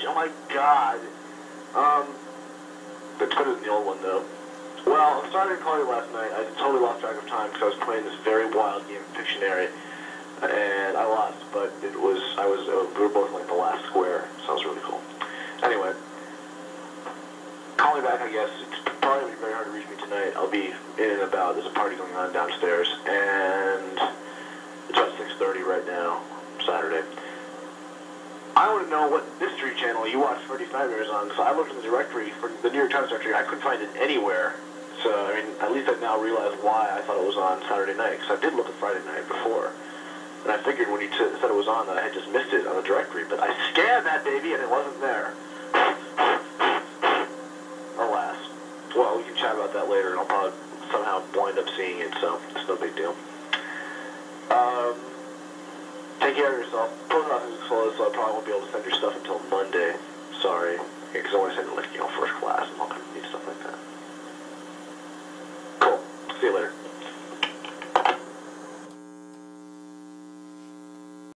Oh my god. It's better than the old one though. Well, I'm sorry to call you last night. I totally lost track of time because I was playing this very wild game of Pictionary, and I lost. But we were both in like the last square, so it was really cool. Anyway, call me back. I guess it's probably gonna be very hard to reach me tonight. I'll be in and about. There's a party going on downstairs, and it's about 6:30 right now, Saturday. I want to know what Mystery Channel you watch Freddy's Nightmares on, so I looked in the directory, for the New York Times directory, I couldn't find it anywhere. So, I mean, at least I now realize why I thought it was on Saturday night, because I did look at Friday night before. And I figured when he said it was on that I had just missed it on the directory, but I scanned that baby and it wasn't there. Alas. Well, we can chat about that later, and I'll probably somehow wind up seeing it, so it's no big deal. Take care of yourself. Post office is closed, so I probably won't be able to send your stuff until Monday. Sorry. Because I want to send it like, first class and all kinds of neat stuff like that. Cool. See you later.